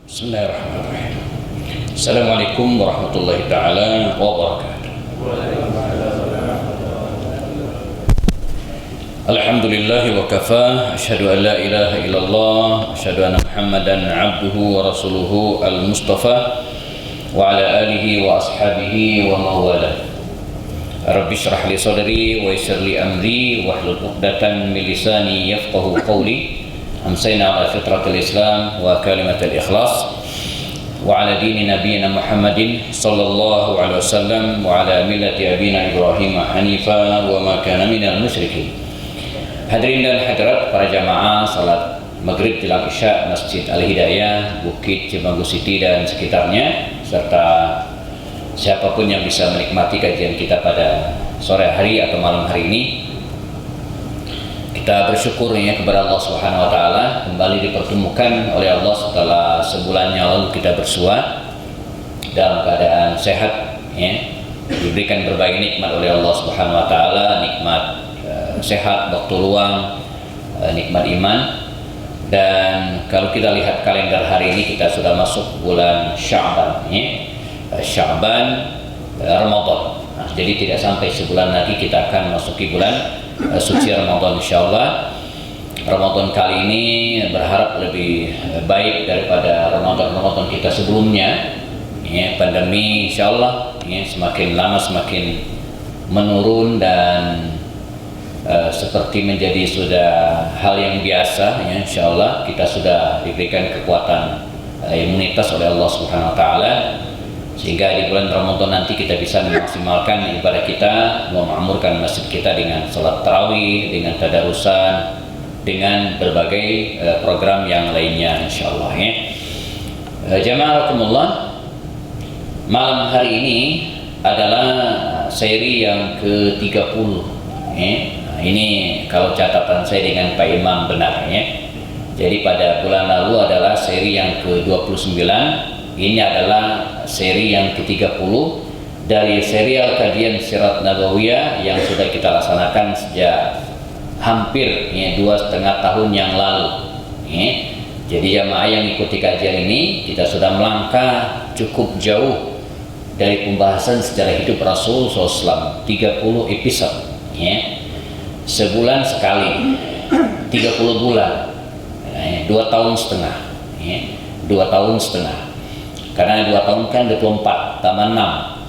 Bismillahirrahmanirrahim. Assalamualaikum warahmatullahi ta'ala wabarakatuh. Alhamdulillahi wa kafa. Asyhadu an la ilaha illallah. Asyhadu anna Muhammadan abduhu wa rasuluhu al-mustafa wa ala alihi wa ashabihi wa mawala. Rabbi syrah li sadri wa yassir li amri wahlul 'uqdatam min lisani yafqahu qawli. Amsayna ala fitratil Islam wa kalimatil ikhlas wa ala dini nabiyina Muhammadin sallallahu alaihi wasallam wa ala millati abina Ibrahim hanifa wa ma kana minal musyrikin. Hadirin dan hadirat para jamaah salat maghrib jelang isya Masjid Al-Hidayah Bukit Cimanggu City dan sekitarnya, serta siapapun yang bisa menikmati kajian kita pada sore hari atau malam hari ini. Kita bersyukur ya kepada Allah Subhanahu wa taala kembali dipertemukan oleh Allah setelah sebulan yang lalu kita bersua dalam keadaan sehat ya. Diberikan berbagai nikmat oleh Allah Subhanahu wa taala, nikmat sehat, waktu luang, nikmat iman. Dan kalau kita lihat kalender hari ini kita sudah masuk bulan Sya'ban ya. Sya'ban Ramadan. Nah, jadi tidak sampai sebulan lagi kita akan masuki bulan suci Ramadan insyaallah. Ramadan kali ini berharap lebih baik daripada Ramadan kita sebelumnya. Ya, pandemi insyaallah ya, semakin lama semakin menurun dan seperti menjadi sudah hal yang biasa ya, insyaallah kita sudah diberikan kekuatan imunitas oleh Allah Subhanahu wa taala, sehingga di bulan Ramadan nanti kita bisa memaksimalkan ibadah kita, memakmurkan masjid kita dengan salat tarawih, dengan tadarusan, dengan berbagai program yang lainnya insyaallah ya. Jamaah rahimakumullah, malam hari ini adalah seri yang ke-30 ya. Nah, ini kalau catatan saya dengan Pak Imam benar ya. Jadi pada bulan lalu adalah seri yang ke-29. Ini adalah seri yang ke-30 dari serial kajian Sirat Nabawiyah yang sudah kita laksanakan sejak hampir ya, 2,5 tahun yang lalu ya. Jadi jamaah yang ikuti kajian ini, kita sudah melangkah cukup jauh dari pembahasan sejarah hidup Rasul SAW. 30 episode ya. Sebulan sekali, 30 bulan ya, 2 tahun setengah ya. 2 tahun setengah. Karena 2 tahun kan 24 tambah 6,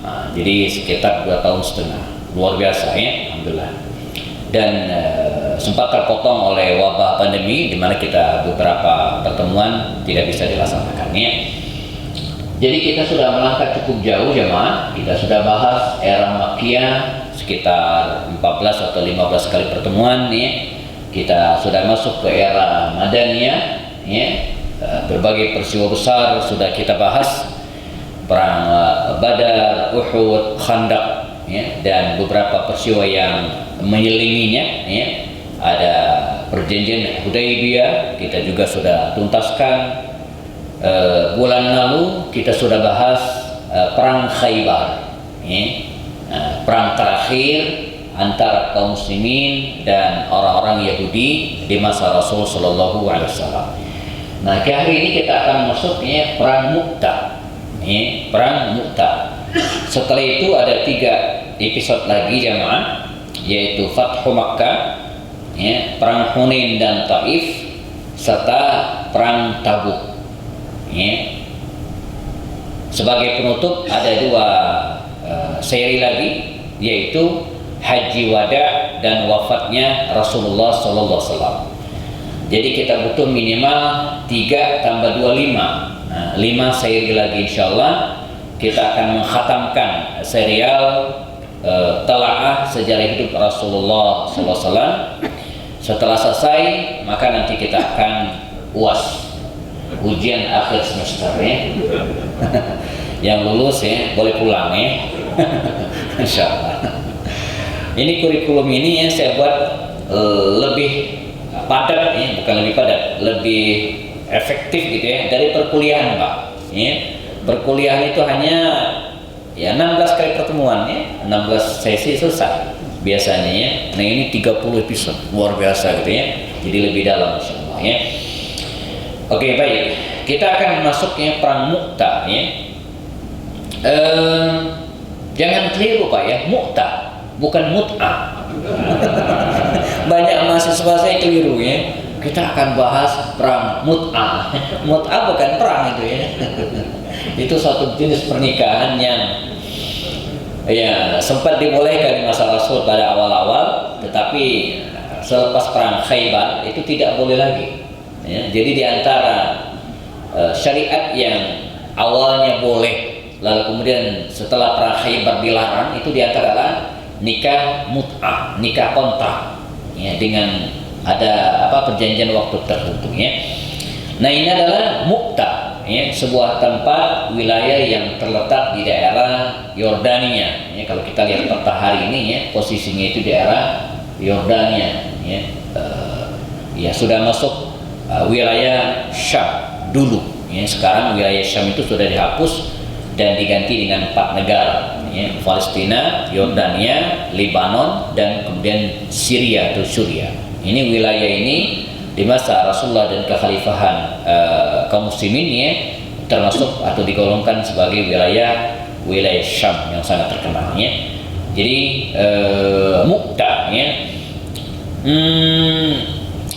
nah, jadi sekitar 2 tahun setengah. Luar biasa ya, alhamdulillah. Dan sempat terpotong oleh wabah pandemi, di mana kita beberapa pertemuan tidak bisa dilaksanakan ya. Jadi kita sudah melangkah cukup jauh jemaah. Kita sudah bahas era Makkiyah sekitar 14 atau 15 kali pertemuan ya. Kita sudah masuk ke era Madaniyah ya. Berbagai peristiwa besar sudah kita bahas, perang Badar, Uhud, Khandaq ya, dan beberapa peristiwa yang menyelinginya ya. Ada perjanjian Hudaybiyah kita juga sudah tuntaskan. Bulan lalu kita sudah bahas perang Khaybar ya. Perang terakhir antara kaum muslimin dan orang-orang Yahudi di masa Rasul sallallahu alaihi wasallam. Nah, ke hari ini kita akan masuk ya, perang Mu'tah. Ya, perang Mu'tah. Setelah itu ada 3 episode lagi jamaah, yaitu Fathu Makkah, ya, perang Hunain dan Taif, serta perang Tabuk. Ya. Sebagai penutup ada 2 seri lagi, yaitu Haji Wada dan wafatnya Rasulullah sallallahu alaihi wasallam. Jadi kita butuh minimal 3 tambah 2 5. Nah, 5 seri lagi insyaallah kita akan mengkhatamkan serial telaah sejarah hidup Rasulullah sallallahu alaihi wasallam. Setelah selesai maka nanti kita akan UAS, ujian akhir semester ya. Yang lulus ya boleh pulang ya. Insyaallah. Ini kurikulum ini yang saya buat lebih padat ya, bukan lebih padat, lebih efektif gitu ya dari perkuliahan Pak ya. Perkuliahan itu hanya ya 16 kali pertemuan ya, 16 sesi selesai biasanya ya. Nah ini 30 episode luar biasa gitu ya, jadi lebih dalam insyaallah ya. Oke baik, kita akan masuknya perang Mu'tah ya. Jangan keliru Pak ya, Mu'tah bukan Mut'ah. Banyak mahasiswa saya keliru ya. Kita akan bahas perang Mut'ah. Mut'ah bukan perang itu ya. Itu suatu jenis pernikahan yang ya sempat dibolehkan di masa Rasul pada awal-awal, tetapi selepas perang Khaybar itu tidak boleh lagi. Ya, jadi di antara syariat yang awalnya boleh, lalu kemudian setelah perang Khaybar dilarang, itu di antara nikah mut'ah, nikah kontrak, ya, dengan ada perjanjian waktu tertentu ya. Nah ini adalah Mu'tah, ya, sebuah tempat wilayah yang terletak di daerah Yordania. Ya, kalau kita lihat peta hari ini ya, posisinya itu daerah Yordania. Ya, ya sudah masuk wilayah Syam dulu. Ya, sekarang wilayah Syam itu sudah dihapus dan diganti dengan 4 negara. Ya, Palestina, Yordania, Lebanon, dan kemudian Syria atau Suriah. Ini wilayah ini di masa Rasulullah dan kekhalifahan kaum muslimin ya, termasuk atau digolongkan sebagai wilayah Syam yang sangat terkenal ya. Jadi Mu'tah ya.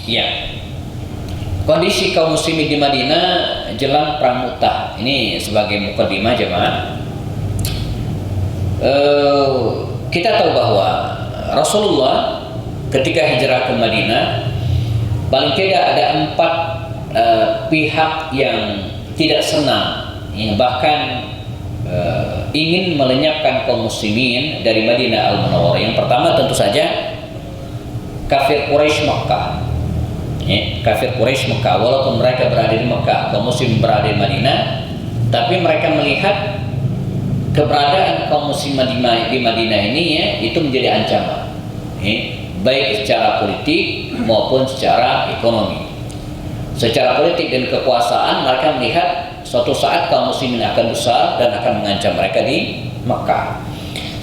Ya. Kondisi kaum muslimin di Madinah jelang perang Mu'tah. Ini sebagai mukadimah jemaah. Kita tahu bahwa Rasulullah ketika hijrah ke Madinah paling tidak ada 4 pihak yang tidak senang, ya, bahkan ingin melenyapkan kaum muslimin dari Madinah Al-Munawwarah. Yang pertama tentu saja kafir Quraisy Makkah. Ya, kafir Quraisy Makkah, walaupun mereka berada di Makkah, kaum muslim berada di Madinah, tapi mereka melihat keberadaan kaum muslim di Madinah ini ya, itu menjadi ancaman. Ya, baik secara politik maupun secara ekonomi. Secara politik dan kekuasaan, mereka melihat suatu saat kaum muslimin akan besar dan akan mengancam mereka di Mekah.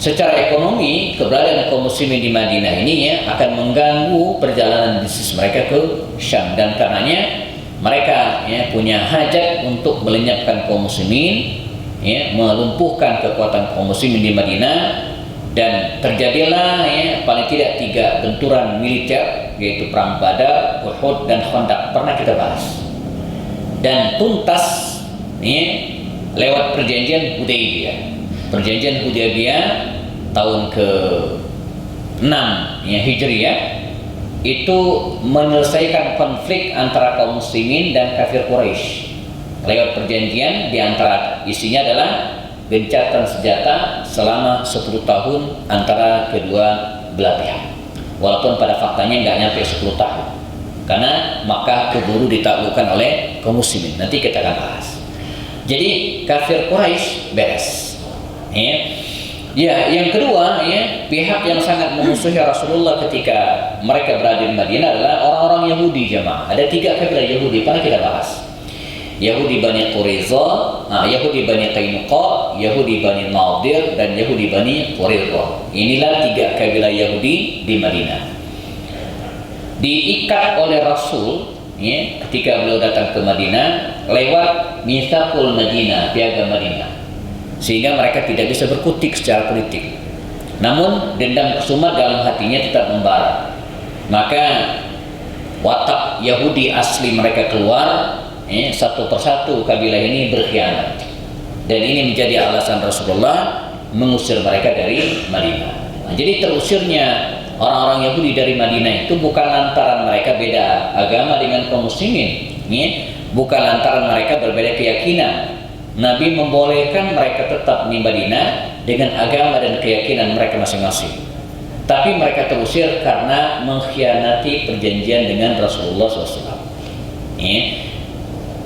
Secara ekonomi, keberadaan kaum muslimin di Madinah ini ya, akan mengganggu perjalanan bisnis mereka ke Syam, dan karenanya mereka ya, punya hajat untuk melenyapkan kaum muslimin, ya, melumpuhkan kekuatan kaum muslimin di Madinah. Dan terjadilah ya, paling tidak 3 benturan militer, yaitu perang Badar, Uhud, dan Khandaq, pernah kita bahas. Dan tuntas ya, lewat perjanjian Hudaybiyah. Perjanjian Hudaybiyah tahun ke-6 ya, Hijriyah itu menyelesaikan konflik antara kaum muslimin dan kafir Quraisy. Lewat perjanjian, di antara isinya adalah gencatan senjata selama 10 tahun antara kedua belah pihak. Walaupun pada faktanya nggak nyampe 10 tahun, karena Makkah keburu ditaklukkan oleh kaum muslimin. Nanti kita akan bahas. Jadi kafir Quraisy beres. Ya, yang kedua ya, pihak yang sangat memusuhi Rasulullah ketika mereka berada di Madinah adalah orang-orang Yahudi jemaah. Ada 3 kabilah Yahudi, pernah kita bahas. Yahudi Bani Quraiza, Yahudi Bani Qainuqa, Yahudi Bani Nadir, dan Yahudi Bani Quraiza. Inilah 3 kabilah Yahudi di Madinah. Diikat oleh Rasul ya, ketika beliau datang ke Madinah lewat Mitsaqul Madinah, piagam Madinah, sehingga mereka tidak bisa berkutik secara politik. Namun dendam kesumat dalam hatinya tetap membara. Maka watak Yahudi asli mereka keluar. Satu persatu kabilah ini berkhianat, dan ini menjadi alasan Rasulullah mengusir mereka dari Madinah. Nah, jadi terusirnya orang-orang Yahudi dari Madinah itu bukan lantaran mereka beda agama dengan kaum muslimin, ya, bukan lantaran mereka berbeda keyakinan. Nabi membolehkan mereka tetap di Madinah dengan agama dan keyakinan mereka masing-masing, tapi mereka terusir karena mengkhianati perjanjian dengan Rasulullah SAW. Ya.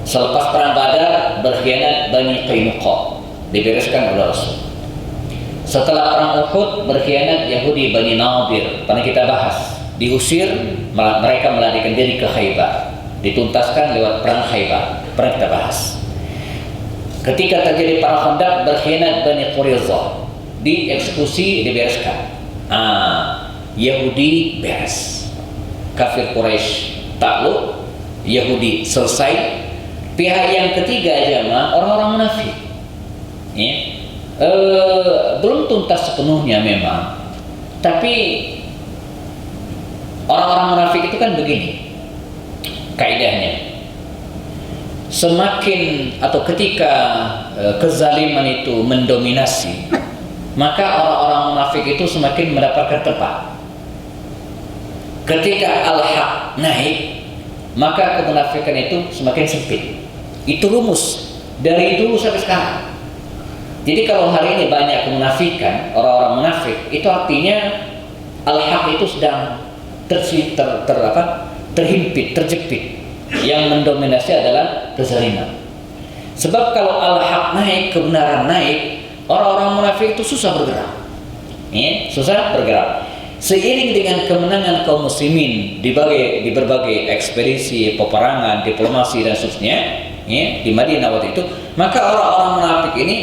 Selepas perang Badar, berkhianat Bani Qainuqa, dibereskan oleh Rasul. Setelah perang Uhud, berkhianat Yahudi Bani Nadir, pernah kita bahas. Diusir, mereka melarikan diri ke Khaybar, dituntaskan lewat perang Khaybar, pernah kita bahas. Ketika terjadi perang Khandaq, berkhianat Bani Quraiza, dieksekusi, dibereskan. Yahudi beres, kafir Quraisy takluk, Yahudi selesai. Pihak yang ketiga jamaah orang-orang munafik. Ya. Belum tuntas sepenuhnya memang, tapi orang-orang munafik itu kan begini kaidahnya. Semakin atau ketika kezaliman itu mendominasi, maka orang-orang munafik itu semakin mendapatkan tempat. Ketika al-haq naik, maka kemunafikan itu semakin sempit. Itu rumus dari dulu sampai sekarang. Jadi kalau hari ini banyak kemunafikan, orang-orang munafik, itu artinya al-haq itu sedang terhimpit, terjepit. Yang mendominasi adalah kezaliman. Sebab kalau al-haq naik, kebenaran naik, orang-orang munafik itu susah bergerak. Ya, susah bergerak. Seiring dengan kemenangan kaum muslimin di berbagai ekspedisi, peperangan, diplomasi dan seterusnya, ya, di Madinah waktu itu, maka orang-orang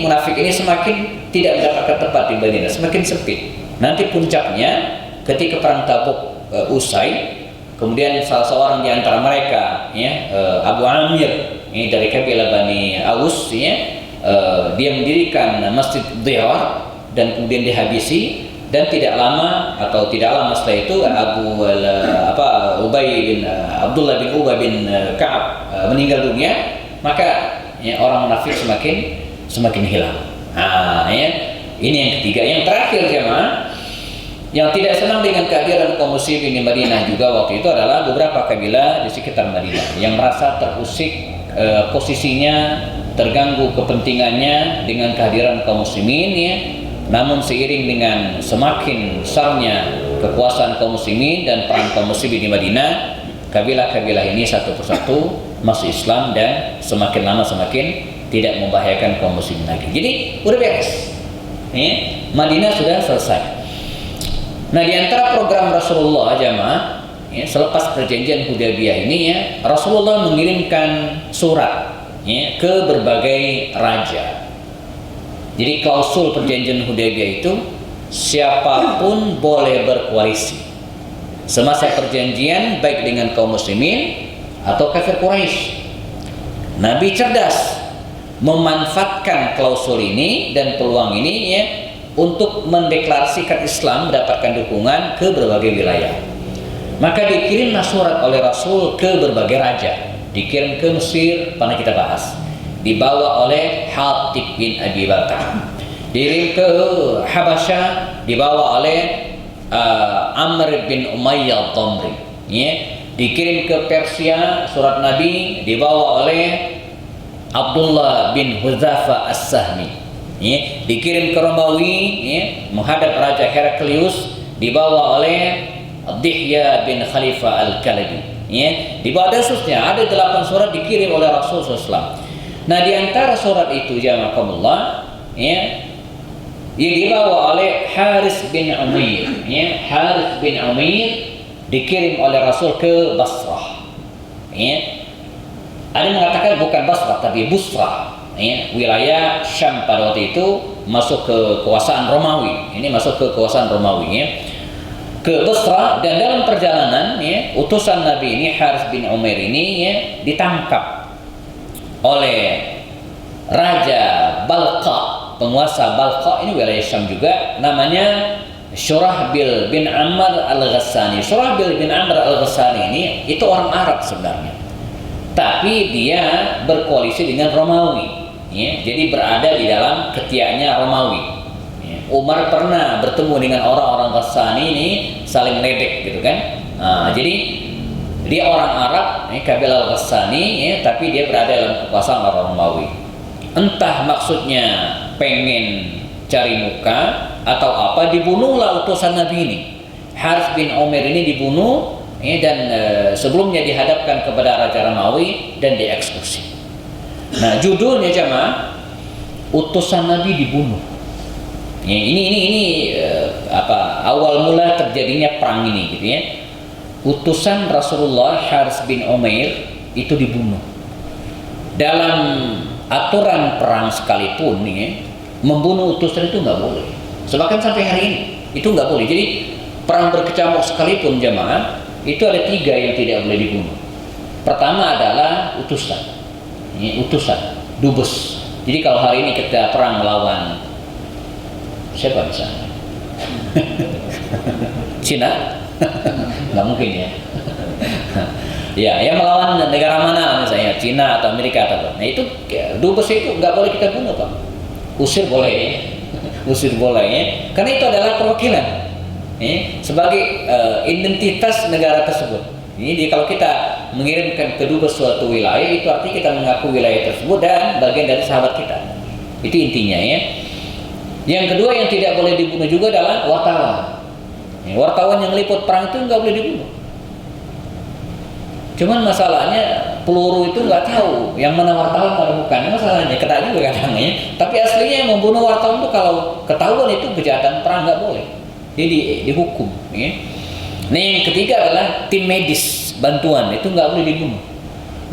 munafik ini semakin tidak mendapatkan tempat di Madinah, semakin sempit. Nanti puncaknya ketika perang Tabuk usai, kemudian salah seorang di antara mereka, ya, Abu Amir, ini dari kabilah Bani Aus, ya, dia mendirikan Masjid Dhirar dan kemudian dihabisi. Dan tidak lama setelah itu Abdullah bin Ubay bin Ka'ab meninggal dunia, maka ya, orang munafik semakin hilang. Ya, ini yang ketiga. Yang terakhir jemaah, yang tidak senang dengan kehadiran kaum muslimin di Madinah juga waktu itu adalah beberapa kabilah di sekitar Madinah yang merasa terusik posisinya, terganggu kepentingannya dengan kehadiran kaum muslimin, ya. Namun seiring dengan semakin besarnya kekuasaan kaum muslimin dan peran kaum muslimin di Madinah, kabilah-kabilah ini satu persatu masuk Islam dan semakin lama semakin tidak membahayakan kaum muslimin lagi. Jadi udah beres, ya, Madinah sudah selesai. Nah, di antara program Rasulullah jamaah, ya, selepas perjanjian Hudaybiyah ini, ya, Rasulullah mengirimkan surat, ya, ke berbagai raja. Jadi klausul perjanjian Hudaybiyah itu siapapun boleh berkoalisi semasa perjanjian, baik dengan kaum muslimin atau kafir Quraisy. Nabi cerdas memanfaatkan klausul ini dan peluang ini, ya, untuk mendeklarasikan Islam mendapatkan dukungan ke berbagai wilayah. Maka dikirimlah surat oleh Rasul ke berbagai raja. Dikirim ke Mesir, pernah kita bahas, dibawa oleh Hatib bin Abi Baltah. Dikirim ke Habasyah, dibawa oleh Amr bin Umayyah Dhamri. Ya. Dikirim ke Persia, surat Nabi dibawa oleh Abdullah bin Huzafa As-Sahmi. Ya. Dikirim ke Romawi, ya, menghadap Raja Heraklius, dibawa oleh Dihya bin Khalifah Al-Kalabi. Ya. Dibawa dan seterusnya. Ada 8 surat dikirim oleh Rasulullah SAW. Nah, di antara surat itu jamaahullah, ya, yang dibawa oleh Haris bin Umair, ya, Haris bin Umair dikirim oleh Rasul ke Basrah. Ya. Ada yang mengatakan bukan Basrah tapi Busrah, ya, wilayah Syam pada waktu itu masuk ke kekuasaan Romawi. Ini masuk ke kekuasaan Romawi, ya. Ke Basrah, dan dalam perjalanan, ya, utusan Nabi ini Haris bin Umair ini, ya, ditangkap oleh Raja Balqa, penguasa Balqa, ini wilayah Syam juga, namanya Syurahbil bin Amr al-Ghassani. Syurahbil bin Amr al-Ghassani ini itu orang Arab sebenarnya, tapi dia berkoalisi dengan Romawi, ya, jadi berada di dalam ketiaknya Romawi. Ya. Umar pernah bertemu dengan orang-orang Ghassani ini, saling ledek gitu kan. Jadi dia orang Arab, kabilah Ghassani, ya, tapi dia berada dalam kekuasaan orang Romawi. Entah maksudnya pengen cari muka atau apa, dibunuhlah utusan Nabi ini. Haris bin Umair ini dibunuh, ya, dan sebelumnya dihadapkan kepada Raja Romawi dan dieksekusi. Nah, judulnya jamaah, utusan Nabi dibunuh. Ya, ini awal mula terjadinya perang ini, gitu ya. Utusan Rasulullah Haris bin Umair itu dibunuh. Dalam aturan perang sekalipun, ya, membunuh utusan itu nggak boleh. Bahkan sampai hari ini itu nggak boleh. Jadi perang berkecamuk sekalipun jamaah, itu ada 3 yang tidak boleh dibunuh. Pertama adalah utusan. Ini utusan, dubes. Jadi kalau hari ini kita perang melawan siapa misalnya? Cina? Nggak mungkin ya. Ya, yang melawan negara mana misalnya, Cina atau Amerika atau apa. Nah itu dubes itu nggak boleh kita bunuh, Pak. Usir boleh ya. Usir boleh ya. Karena itu adalah perwakilan sebagai identitas negara tersebut. Jadi kalau kita mengirimkan ke dubes suatu wilayah, itu artinya kita mengaku wilayah tersebut dan bagian dari sahabat kita. Itu intinya ya. Yang kedua yang tidak boleh dibunuh juga adalah wartawan. Wartawan yang liput perang itu nggak boleh dibunuh. Cuman masalahnya peluru itu nggak tahu yang mana wartawan mana bukan. Masalahnya kena juga kadang ya. Tapi aslinya yang membunuh wartawan itu kalau ketahuan itu kejahatan perang nggak boleh. Jadi dihukum. Ya. Nah yang ketiga adalah tim medis bantuan itu nggak boleh dibunuh.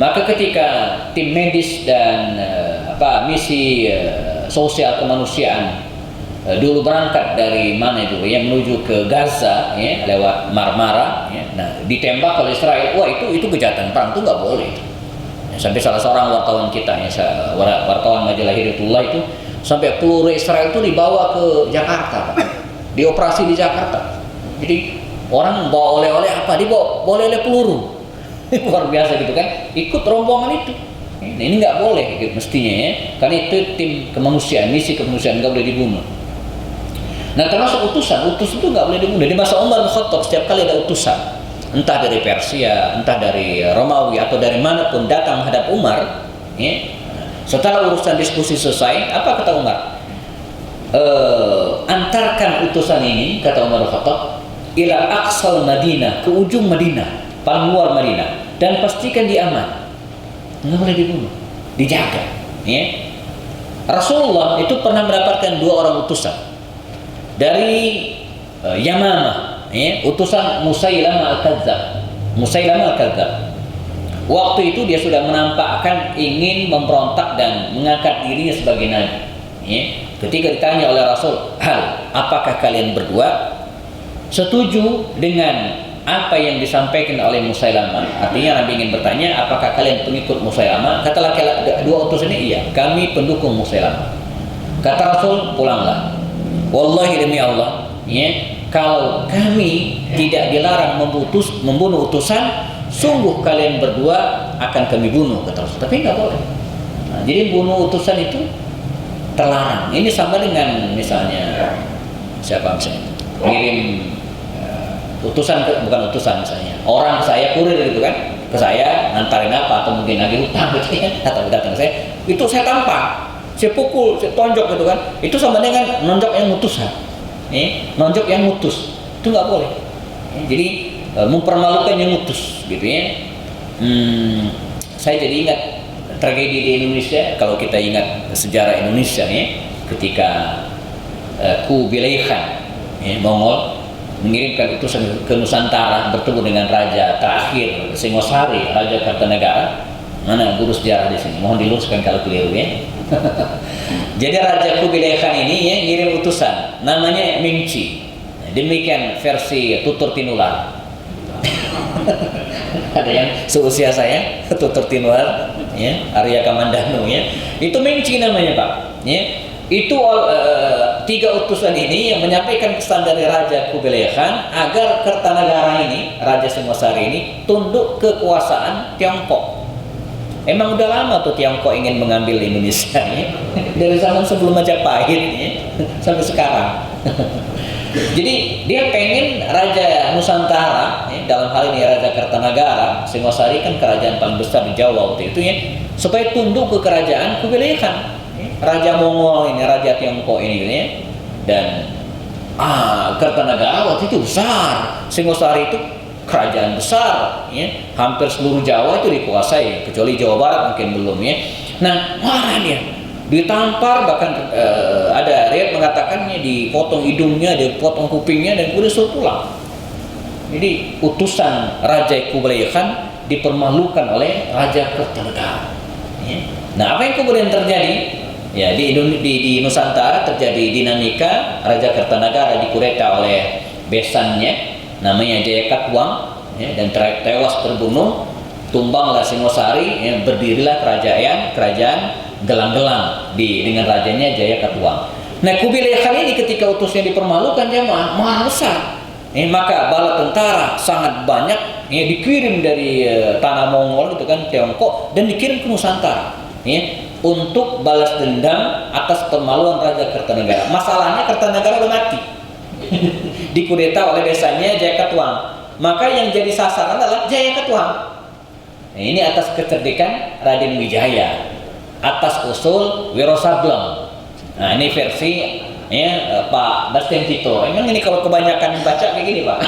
Maka ketika tim medis dan misi sosial kemanusiaan dulu berangkat dari mana itu yang menuju ke Gaza ya, lewat Marmara ya. Nah ditembak oleh Israel, wah itu kejahatan perang, itu nggak boleh ya, sampai salah seorang wartawan kita ya, wartawan majalah Hidayatullah itu sampai peluru Israel itu dibawa ke Jakarta, Pak. Dioperasi di Jakarta. Jadi orang bawa oleh-oleh apa, dibawa oleh-oleh peluru. Luar biasa gitu kan, ikut rombongan itu. Nah, ini nggak boleh gitu, mestinya ya, karena itu tim kemanusiaan, misi kemanusiaan, nggak boleh dibunuh. Nah termasuk utusan itu nggak boleh dibunuh. Di masa Umar bin Khattab setiap kali ada utusan, entah dari Persia, entah dari Romawi atau dari manapun datang menghadap Umar, ya, setelah urusan diskusi selesai, apa kata Umar? Antarkan utusan ini, kata Umar bin Khattab, ila aqsal Madinah, ke ujung Madinah, paling luar Madinah, dan pastikan dia aman, nggak boleh dibunuh, dijaga. Ya. Rasulullah itu pernah mendapatkan 2 orang utusan dari Yamamah, ya, utusan Musailamah Al-Kadzdzab. Waktu itu dia sudah menampakkan ingin memberontak dan mengangkat dirinya sebagai nabi. Ya. Ketika ditanya oleh Rasul, apakah kalian berdua setuju dengan apa yang disampaikan oleh Musailamah? Artinya Nabi ingin bertanya, apakah kalian pengikut Musailamah? Kata laki-laki 2 utusan ini, iya, kami pendukung Musailamah. Kata Rasul, pulanglah. Wallahi demi Allah, ya, kalau kami tidak dilarang membunuh utusan, sungguh kalian berdua akan kami bunuh, kata Rasul. Tapi nggak boleh. Nah, jadi bunuh utusan itu terlarang. Ini sama dengan misalnya siapa misalnya ngirim utusan bukan utusan misalnya orang saya kurir gitu kan ke saya ngantarin apa atau mungkin lagi hutang gitu ya, atau datang ke saya, itu saya tampar, saya pukul, saya tonjok gitu kan, itu sama dengan nonjok yang mutusan, nonjok yang mutus, itu nggak boleh. Jadi mempermalukan yang mutus gitu ya. Saya jadi ingat tragedi di Indonesia, kalau kita ingat sejarah Indonesia ya, ketika Kubilai Khan Mongol mengirimkan utusan ke Nusantara bertemu dengan raja terakhir Singosari, Raja Kartanegara. Mana guru sejarah di sini? Mohon diluruskan kalau keliru ya. Jadi Raja Kubilai Khan ini ya ngirim utusan, namanya Mingci. Demikian versi tutur tinular. Ada yang seusia saya, tutur tinular, ya, Arya Kamandanu ya. Itu Mingci namanya, Pak. Ya. Itu 3 utusan ini yang menyampaikan pesan dari Raja Kubilai Khan agar Kertanegara ini, Raja Singosari ini, tunduk ke kekuasaan Tiongkok. Emang udah lama tuh Tiongkok ingin mengambil Indonesia ya? Dari zaman sebelum Majapahit ya, sampai sekarang. Jadi dia pengen Raja Nusantara ya, dalam hal ini Raja Kertanegara, Singosari kan kerajaan paling besar di Jawa waktu itu ya, supaya tunduk ke kerajaan Kubilai Khan. Raja Mongol ini, Raja Tiongkok ini ya. Dan Kertanegara waktu itu besar, Singosari itu kerajaan besar ya. Hampir seluruh Jawa itu dikuasai, kecuali Jawa Barat mungkin belum ya. Nah, marah dia, ditampar, bahkan ada riwayat mengatakannya dipotong hidungnya, dipotong kupingnya, dan kemudian suruh pulang. Jadi utusan Raja Kubilai Khan dipermalukan oleh Raja Kertanegara ya. Nah, apa yang kemudian terjadi? Ya, di Nusantara terjadi dinamika. Raja Kertanegara dikudeta oleh besannya namanya Jayakatwang ya, dan tewas terbunuh. tumbanglah Singosari, ya, berdirilah kerajaan Gelang-Gelang dengan rajanya Jayakatwang. Nah, Kubilai Khan ini ketika utusnya dipermalukan jamaah, mahal besar. Maka bala tentara sangat banyak, ya, dikirim dari tanah Mongol gitu kan, Tiongkok, dan dikirim ke Nusantara, ya, untuk balas dendam atas permaluan Raja Kertanegara. Masalahnya Kertanegara udah mati, dikudeta oleh desanya Jayakatwang. Maka yang jadi sasaran adalah Jayakatwang. Nah, ini atas kecerdikan Raden Wijaya, atas usul Wiro Sableng. Nah, ini versi, ya, Pak Bastian Tito. Emang ini kalau kebanyakan baca kayak gini, Pak.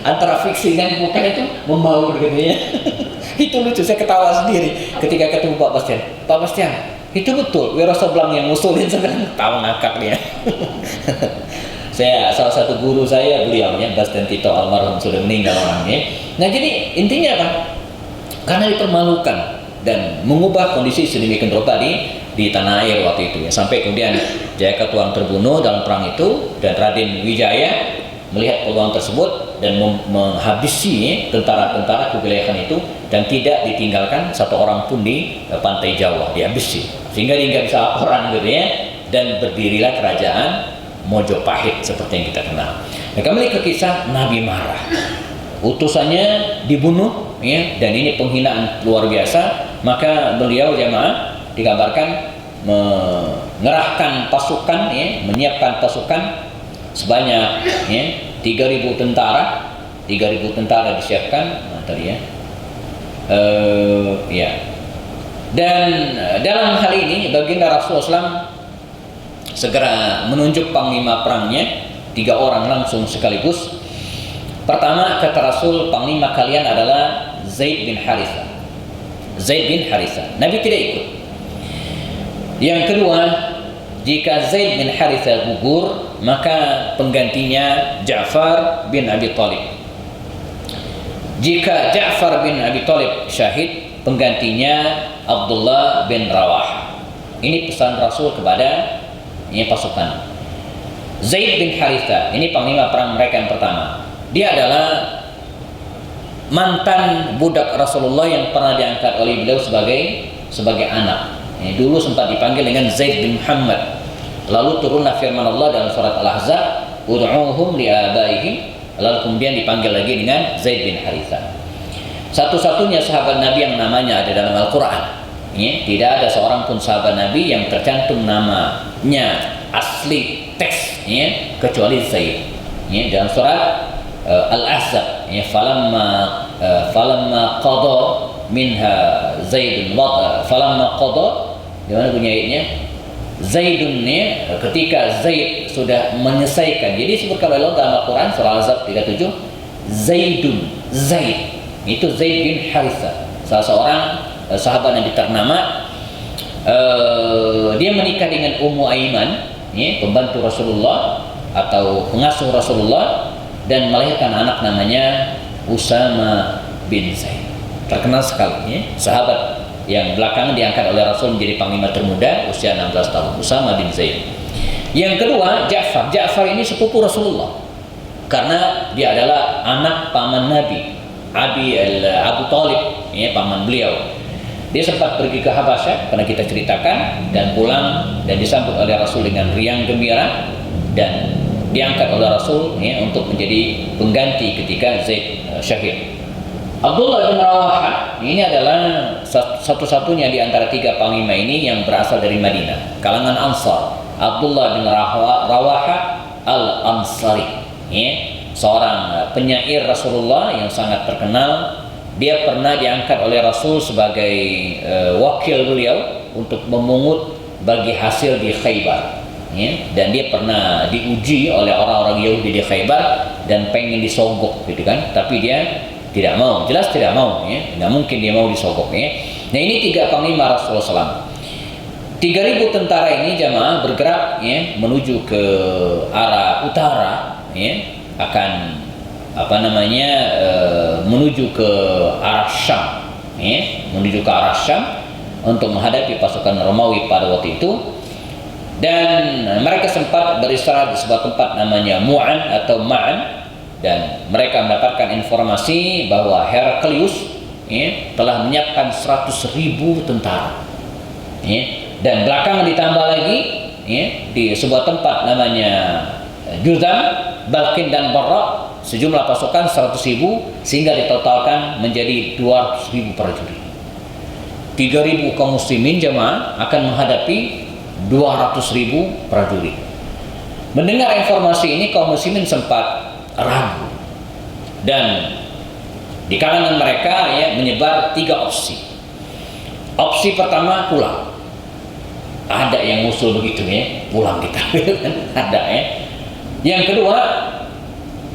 Antara fiksi dan bukan itu membaur gitu ya. Itu lucu, saya ketawa sendiri ketika ketemu Pak Bastian. Pak Bastian, itu betul Wiro Sableng yang ngusulin, sebenarnya tahu ngakak dia. Salah satu guru saya, beliaunya Bastian Tito almarhum, sudah meninggal orangnya. Nah, jadi intinya apa? Karena dipermalukan dan mengubah kondisi sedemikian rupa di tanah air waktu itu, ya. Sampai kemudian Jayakatwang terbunuh dalam perang itu, dan Raden Wijaya melihat peluang tersebut dan menghabisi tentara-tentara Kubilai Khan itu, dan tidak ditinggalkan satu orang pun di pantai Jawa, dihabisi sehingga dia nggak bisa laporan gitu ya. Dan berdirilah kerajaan Mojopahit seperti yang kita kenal. Nah, kembali ke kisah Nabi marah, utusannya dibunuh, ya, dan ini penghinaan luar biasa. Maka beliau jamaah dikabarkan mengerahkan pasukan, ya, menyiapkan pasukan sebanyak, ya, 3.000 tentara. 3.000 tentara disiapkan, tadi ya. Ya. Dan dalam hal ini baginda Rasulullah SAW segera menunjuk panglima perangnya, 3 orang langsung sekaligus. Pertama, kata Rasul, panglima kalian adalah Zaid bin Harithah. Zaid bin Harithah. Nabi tidak ikut. Yang kedua, jika Zaid bin Harithah gugur, maka penggantinya Ja'far bin Abi Thalib. Jika Ja'far bin Abi Thalib syahid, penggantinya Abdullah bin Rawah. Ini pesan Rasul kepada pasukan. Zaid bin Harithah, ini panglima perang mereka yang pertama. Dia adalah mantan budak Rasulullah yang pernah diangkat oleh beliau sebagai anak. Dulu sempat dipanggil dengan Zaid bin Muhammad. Lalu turunlah firman Allah dalam surat Al-Ahzab, ud'uhum li'abaihim. Lalu kemudian dipanggil lagi dengan Zaid bin Harithah. Satu-satunya sahabat Nabi yang namanya ada dalam Al-Quran. Tidak ada seorang pun sahabat Nabi yang tercantum namanya asli teks, kecuali Zaid. Dalam surat Al-Ahzab, falamma qada minha Zaidun falamma qada, di mana bunyi ayatnya? Zaidun, ketika Zaid sudah menyelesaikan. Jadi disebutkan oleh Allah dalam Al-Quran surah Al-Ahzab 37, Zaidun, Zaid itu Zaid bin Harithah, salah seorang sahabat Nabi ternama. Dia menikah dengan Ummu Aiman, pembantu Rasulullah atau pengasuh Rasulullah, dan melahirkan anak namanya Usama bin Zaid. Terkenal sekali, sahabat yang belakangan diangkat oleh Rasul menjadi panglima termuda, usia 16 tahun, Usama bin Zaid. Yang kedua, Ja'far. Ja'far ini sepupu Rasulullah karena dia adalah anak paman Nabi, Abu Thalib, paman beliau. Dia sempat pergi ke Habasyah, pernah kita ceritakan, dan pulang dan disambut oleh Rasul dengan riang gembira, dan diangkat oleh Rasul untuk menjadi pengganti ketika Zaid syahid. Abdullah bin Rawahah ini adalah satu-satunya di antara 3 panglima ini yang berasal dari Madinah, kalangan Ansar. Abdullah bin Rawahah al-Ansari, seorang penyair Rasulullah yang sangat terkenal. Dia pernah diangkat oleh Rasul sebagai wakil beliau untuk memungut bagi hasil di Khaybar, dan dia pernah diuji oleh orang-orang Yahudi di Khaybar dan pengen disogok gitu kan, tapi dia tidak mau, jelas tidak mau, nggak mungkin dia mau disogok. Nah, ini 3 panglima Rasulullah SAW. 3.000 tentara ini jamaah bergerak menuju ke arah utara, akan menuju ke arah Syam, menuju ke arah Syam untuk menghadapi pasukan Romawi pada waktu itu. Dan mereka sempat beristirahat di sebuah tempat namanya Mu'an atau Ma'an, dan mereka mendapatkan informasi bahwa Heraklius, ya, telah menyiapkan 100.000 tentara, ya, dan belakangan ditambah lagi, ya, di sebuah tempat namanya Juzam, Balkin dan Barra, sejumlah pasukan 100.000 sehingga ditotalkan menjadi 200.000 prajurit. 3.000 kaum muslimin jamaah akan menghadapi 200.000 prajurit. Mendengar informasi ini kaum muslimin sempat ragu, dan di kalangan mereka, ya, menyebar 3 opsi. Opsi pertama, pulang. Ada yang usul begitu, ya, pulang kita. Ada, ya. Yang kedua,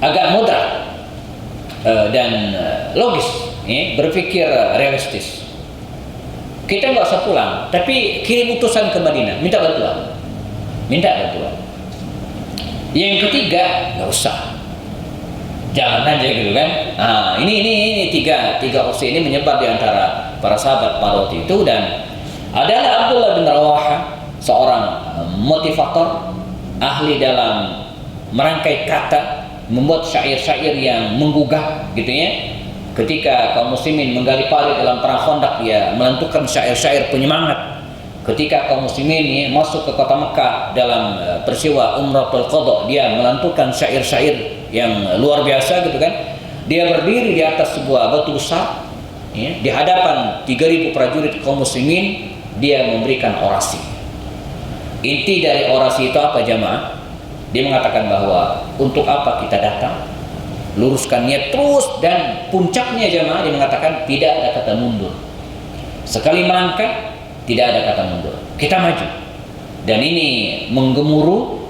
agak moderat dan logis, ya, berpikir realistis. Kita nggak usah pulang, tapi kirim utusan ke Madinah, minta bantuan. Yang ketiga, nggak usah, jangan aja gitu kan. Nah, ini tiga opsi ini menyebar di antara para sahabat pada waktu itu, dan adalah Abdullah bin Rawaha, seorang motivator, ahli dalam merangkai kata, membuat syair-syair yang menggugah, gitu ya. Ketika kaum muslimin menggali parit dalam perang Khandaq, dia melantunkan syair-syair penyemangat. Ketika kaum muslimin, ya, masuk ke kota Mekah dalam peristiwa Umratul Qadha, dia melantunkan syair-syair yang luar biasa, gitu kan. Dia berdiri di atas sebuah batu besar, ya, di hadapan 3.000 prajurit kaum muslimin, dia memberikan orasi. Inti dari orasi itu apa jamaah? Dia mengatakan bahwa untuk apa kita datang? Luruskan niat terus, dan puncaknya jamaah dia mengatakan tidak ada kata mundur. Sekali melangkah tidak ada kata mundur, kita maju. Dan ini menggemuruh,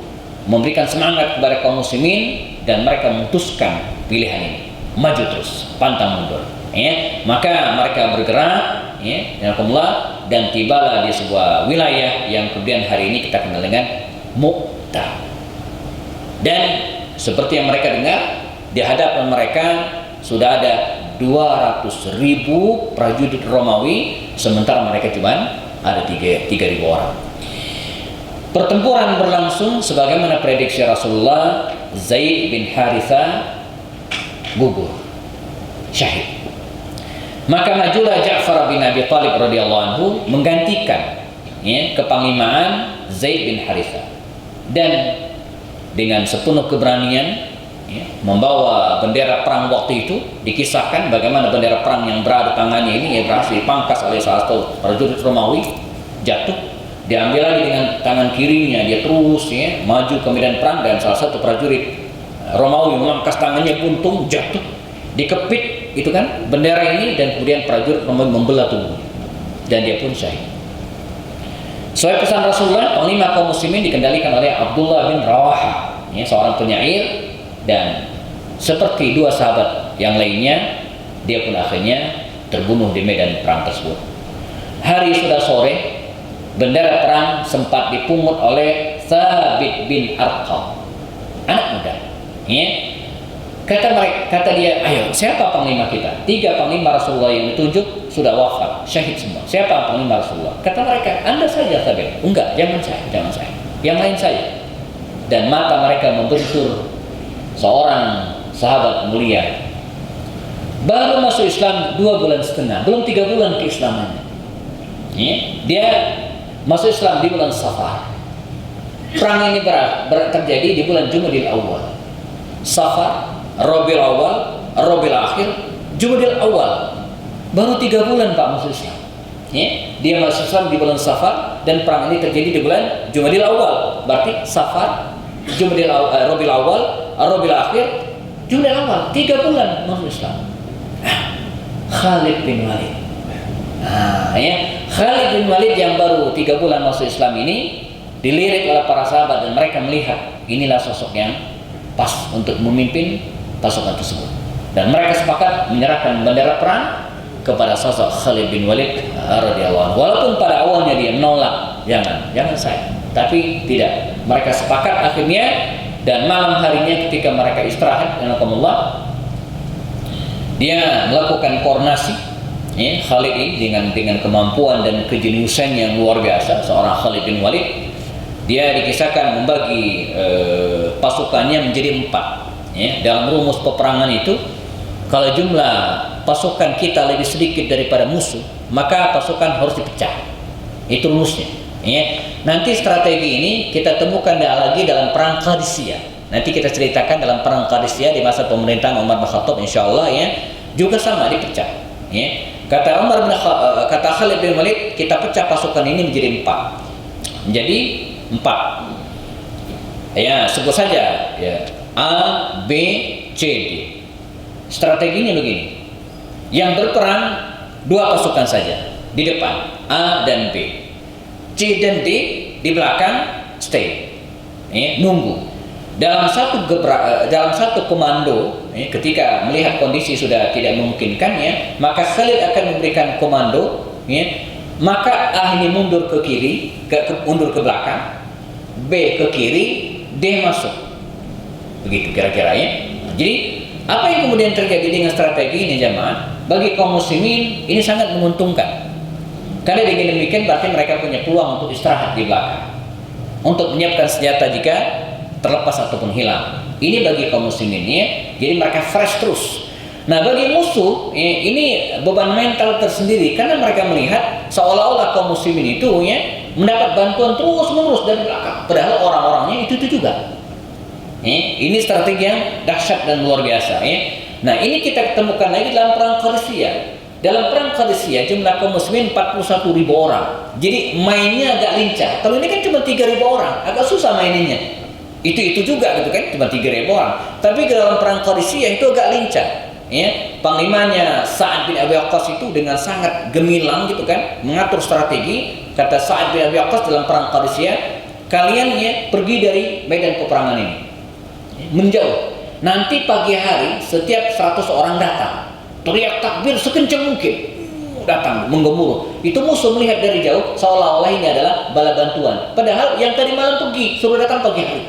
memberikan semangat kepada kaum muslimin, dan mereka memutuskan pilihan ini, maju terus, pantang mundur, ya. Maka mereka bergerak, ya, dan tibalah di sebuah wilayah yang kemudian hari ini kita kenal dengan Mu'tah. Dan seperti yang mereka dengar, di hadapan mereka sudah ada 200.000 prajurit Romawi, sementara mereka cuma ada 3.000 orang. Pertempuran berlangsung sebagaimana prediksi Rasulullah. Zaid bin Haritha gugur, syahid. Maka majulah Ja'far bin Abi Thalib radhiyallahu anhu menggantikan, ya, kepanglimaan Zaid bin Haritha, dan dengan sepenuh keberanian, ya, membawa bendera perang waktu itu. Dikisahkan bagaimana bendera perang yang berada di tangannya ini, ya, berhasil dipangkas oleh salah satu prajurit Romawi, jatuh. Diambil lagi dengan tangan kirinya, dia terus, ya, maju ke medan perang, dan salah satu prajurit Romawi memangkas tangannya, buntung, jatuh, dikepit itu kan bendera ini, dan kemudian prajurit Romawi membelah tubuhnya, dan dia pun syahid. Sesuai pesan Rasulullah, panglima kaum muslimin dikendalikan oleh Abdullah bin Rawaha, ya, seorang penyair, dan seperti 2 sahabat yang lainnya, dia pun akhirnya terbunuh di medan perang tersebut. Hari sudah sore, bendera perang sempat dipungut oleh Thabit bin Arqam, anak muda, ya. Kata dia, ayo, siapa panglima kita? 3 panglima Rasulullah yang ditunjuk sudah wafat, syahid semua. Siapa panglima Rasulullah? Kata mereka, Anda saja Thabit. Enggak, jangan saya, yang lain saya. Dan mata mereka membentur seorang sahabat mulia, baru masuk Islam 2,5 bulan, belum 3 bulan keislamannya, ya. Dia masuk Islam di bulan Safar. Perang ini terjadi di bulan Jumadil Awal. Safar, Rabiul Awal, Rabiul Akhir, Jumadil Awal. Baru 3 bulan Pak masuk Islam, ya. Dia masuk Islam di bulan Safar, dan perang ini terjadi di bulan Jumadil Awal. Berarti Safar, Rabiul Awal, Rabiul Akhir, Jumadil Awal, 3 bulan masuk Islam. Khalid bin Walid. Ya, Khalid bin Walid yang baru 3 bulan masuk Islam ini dilirik oleh para sahabat, dan mereka melihat inilah sosok yang pas untuk memimpin pasukan tersebut, dan mereka sepakat menyerahkan bendera perang kepada sosok Khalid bin Walid radhiyallahu anhu. Walaupun pada awalnya dia menolak, jangan saya, tapi tidak, mereka sepakat akhirnya. Dan malam harinya ketika mereka istirahat, dia melakukan koordinasi, ya, Khalid ini dengan kemampuan dan kejeniusan yang luar biasa, seorang Khalid bin Walid. Dia dikisahkan membagi pasukannya menjadi 4, ya. Dalam rumus peperangan itu, kalau jumlah pasukan kita lebih sedikit daripada musuh, maka pasukan harus dipecah. Itu rumusnya. Ya. Nanti strategi ini kita temukan lagi dalam perang Qadisiyah. Nanti kita ceritakan dalam perang Qadisiyah di masa pemerintahan Umar bin Khattab, insyaallah ya, juga sama dipecah. Ya. Kata Khalid bin Walid, kita pecah pasukan ini menjadi 4. Menjadi 4. Ya, sebut saja ya. A, B, C, D. Strateginya begini. Yang berperang 2 pasukan saja di depan, A dan B. C dan D di belakang stay. Nunggu. Dalam satu komando, ketika melihat kondisi sudah tidak memungkinkan, maka Khalid akan memberikan komando, maka A ini mundur ke kiri, mundur ke belakang, B ke kiri, D masuk. Begitu kira-kira ya. Jadi apa yang kemudian terjadi dengan strategi ini jemaah? Bagi kaum muslimin ini sangat menguntungkan. Karena dengan demikian berarti mereka punya peluang untuk istirahat di belakang, untuk menyiapkan senjata jika terlepas ataupun hilang. Ini bagi kaum muslimin ya. Jadi mereka fresh terus. Nah, bagi musuh ini beban mental tersendiri, karena mereka melihat seolah-olah kaum muslimin itu ya mendapat bantuan terus-menerus dari belakang, padahal orang-orangnya itu juga. Ini strategi yang dahsyat dan luar biasa ya. Nah, ini kita temukan lagi dalam perang Qadisiyah. Dalam perang Qadisiyah jumlah kaum muslimin 41.000 orang. Jadi mainnya agak lincah. Kalau ini kan cuma 3.000 orang, agak susah mainnya. Itu juga gitu kan, cuma 3.000 orang. Tapi dalam perang Qadisiyah itu agak lincah. Ya, panglimanya Sa'ad bin Abi Waqqas itu dengan sangat gemilang gitu kan, mengatur strategi. Kata Sa'ad bin Abi Waqqas dalam perang Qadisiyah, kalian ya pergi dari medan peperangan ini, menjauh. Nanti pagi hari setiap 100 orang datang, teriak takbir sekencang mungkin, datang menggemuruh. Itu musuh melihat dari jauh seolah-olah ini adalah bala bantuan, padahal yang tadi malam pergi suruh datang pagi hari.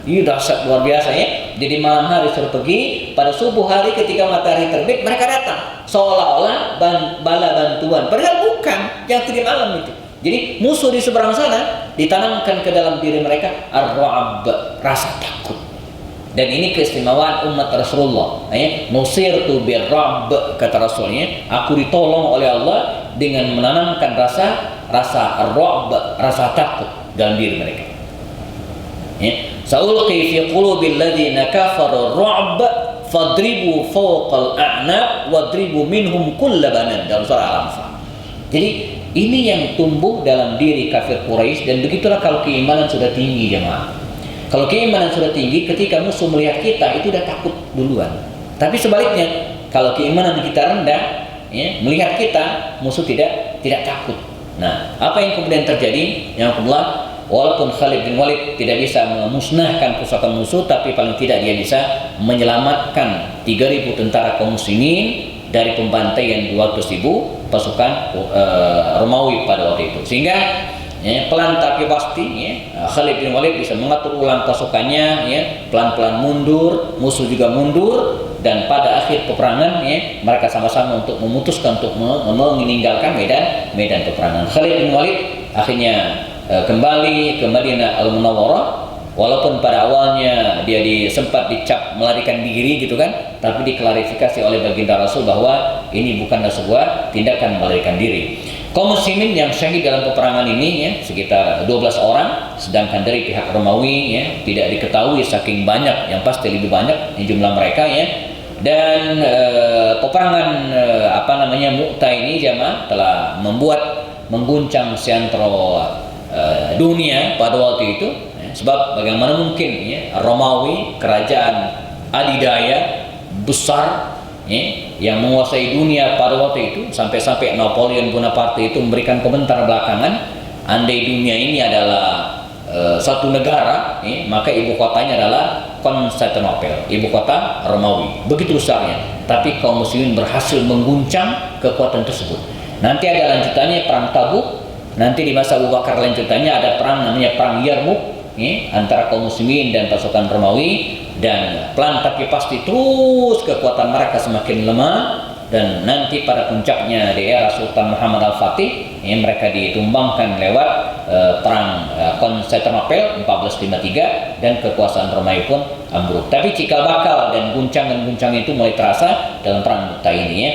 Ini dahsyat luar biasa ya. Jadi malam hari suruh pergi, pada subuh hari ketika matahari terbit mereka datang seolah-olah bala bantuan, padahal bukan yang tadi malam itu. Jadi musuh di seberang sana ditanamkan ke dalam diri mereka ar-ra'ab, rasa takut. Dan ini keistimewaan umat Rasulullah. Nusirtu bir-rabb, kata Rasulnya, aku ditolong oleh Allah dengan menanamkan rasa ar-ra'ab, rasa takut dalam diri mereka. Sa'ulqi fi qulubil ladzina kafaru ar-ra'b fadribu fawqal a'naq wadribu minhum kull banan, dalam surah Al-Anfal. Jadi ini yang tumbuh dalam diri kafir Quraisy, dan begitulah kalau keimanan sudah tinggi jemaah. Kalau keimanan sudah tinggi, ketika musuh melihat kita itu udah takut duluan. Tapi sebaliknya, kalau keimanan kita rendah, ya, melihat kita musuh tidak takut. Nah, apa yang kemudian terjadi? Yang kedua, walaupun Khalid bin Walid tidak bisa memusnahkan pasukan musuh, tapi paling tidak dia bisa menyelamatkan 3.000 tentara kaum muslimin dari pembantaian 200.000 pasukan Romawi pada waktu itu. Sehingga pelan tapi pasti Khalid bin Walid bisa mengatur ulang pasukannya, pelan-pelan mundur, musuh juga mundur, dan pada akhir peperangan mereka sama-sama untuk memutuskan untuk meninggalkan medan peperangan. Khalid bin Walid akhirnya kembali ke Madinah Al-Munawwarah, walaupun pada awalnya dia sempat dicap melarikan diri gitu kan, tapi diklarifikasi oleh baginda Rasul bahwa ini bukanlah sebuah tindakan melarikan diri. Kaum muslimin yang syahid dalam peperangan ini sekitar 12 orang, sedangkan dari pihak Romawi tidak diketahui saking banyak, yang pasti lebih banyak jumlah mereka Dan peperangan Mu'tah ini jamaah telah mengguncang sentro dunia pada waktu itu. Sebab bagaimana mungkin Romawi, kerajaan adidaya besar yang menguasai dunia pada waktu itu, sampai-sampai Napoleon Bonaparte itu memberikan komentar belakangan, andai dunia ini adalah satu negara, maka ibu kotanya adalah Konstantinopel, ibu kota Romawi. Begitu besarnya, tapi kaum muslimin berhasil mengguncang kekuatan tersebut. Nanti ada lanjutannya perang Tabuk. Nanti di masa Abu Bakar lanjutannya ada perang namanya perang Yarmuk antara kaum muslimin dan pasukan Romawi. Dan pelan tapi pasti terus kekuatan mereka semakin lemah, dan nanti pada puncaknya di era Sultan Muhammad Al-Fatih mereka ditumbangkan lewat perang Konstantinopel 1453 dan kekuasaan Romawi pun ambruk. Tapi cikal bakal dan guncangan-guncangan itu mulai terasa dalam perang Mu'tah ini ya.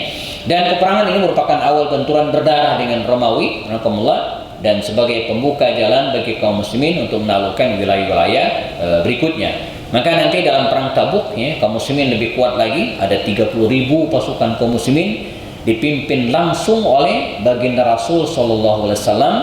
Dan peperangan ini merupakan awal benturan berdarah dengan Romawi, dan sebagai pembuka jalan bagi kaum muslimin untuk menaklukkan wilayah-wilayah berikutnya. Maka nanti dalam perang Tabuk ya, kaum muslimin lebih kuat lagi, ada 30.000 pasukan kaum muslimin dipimpin langsung oleh baginda Rasul sallallahu alaihi wasallam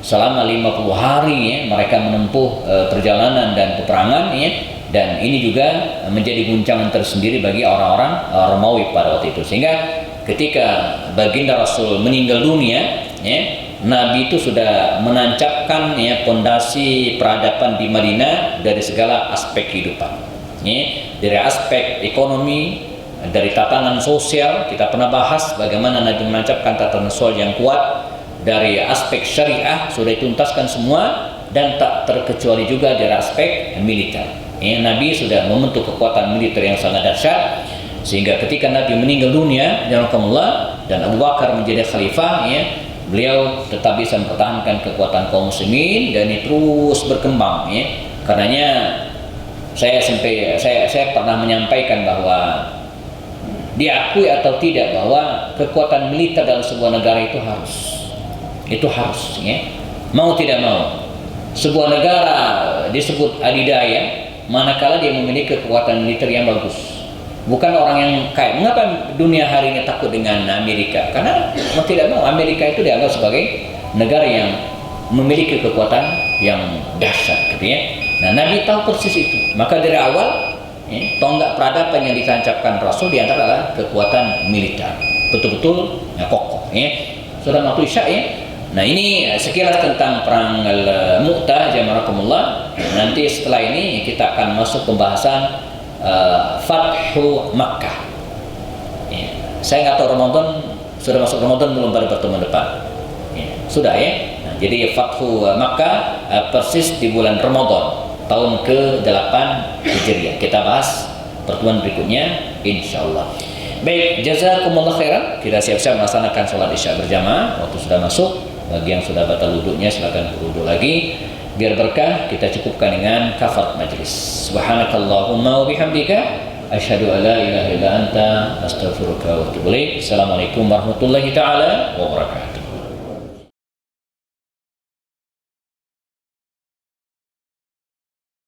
selama 50 hari ya, mereka menempuh perjalanan dan peperangan ya. Dan ini juga menjadi guncangan tersendiri bagi orang-orang Romawi pada waktu itu. Sehingga ketika baginda Rasul meninggal dunia ya, Nabi itu sudah menancapkan ya pondasi peradaban di Madinah dari segala aspek kehidupan ya, dari aspek ekonomi, dari tatanan sosial. Kita pernah bahas bagaimana Nabi menancapkan tatanan sosial yang kuat. Dari aspek syariah sudah dituntaskan semua, dan tak terkecuali juga dari aspek militer ya, Nabi sudah membentuk kekuatan militer yang sangat dahsyat, sehingga ketika Nabi meninggal dunia dan Abu Bakar menjadi khalifah ya, beliau tetap bisa mempertahankan kekuatan kaum muslimin, dan ini terus berkembang ya. Karenanya saya pernah menyampaikan bahwa diakui atau tidak bahwa kekuatan militer dalam sebuah negara itu harus ya, mau tidak mau. Sebuah negara disebut adidaya manakala dia memiliki kekuatan militer yang bagus. Bukan orang yang kaya. Mengapa dunia hari ini takut dengan Amerika? Karena mau tidak mau Amerika itu dianggap sebagai negara yang memiliki kekuatan yang dahsyat gitu ya. Nah, Nabi tahu persis itu. Maka dari awal ya, tonggak peradaban yang ditancapkan Rasul di antara adalah kekuatan militer. Betul-betul ya, kokoh ya. Sudah waktu Isya ya. Nah, ini sekilas tentang perang Mu'tah jamarakumullah. Nanti setelah ini kita akan masuk pembahasan Fathu Makkah ya. Saya nggak tahu Ramadan sudah masuk Ramadan belum pada pertemuan depan ya. Sudah ya. Nah, jadi Fathu Makkah persis di bulan Ramadan tahun ke-8 Hijriah. Kita bahas pertemuan berikutnya insyaallah. Baik, jazakumullah khairan. Kita siap-siap melaksanakan sholat Isya berjamaah. Waktu sudah masuk. Bagi yang sudah batal wudhunya silakan berwudhu lagi. Biar berkah, kita cukupkan dengan kafarat majlis. Subhanakallahumma wa bihamdika asyhadu an la ilaha illa anta astaghfiruka wa atubu ilaik. Assalamualaikum warahmatullahi taala wabarakatuh.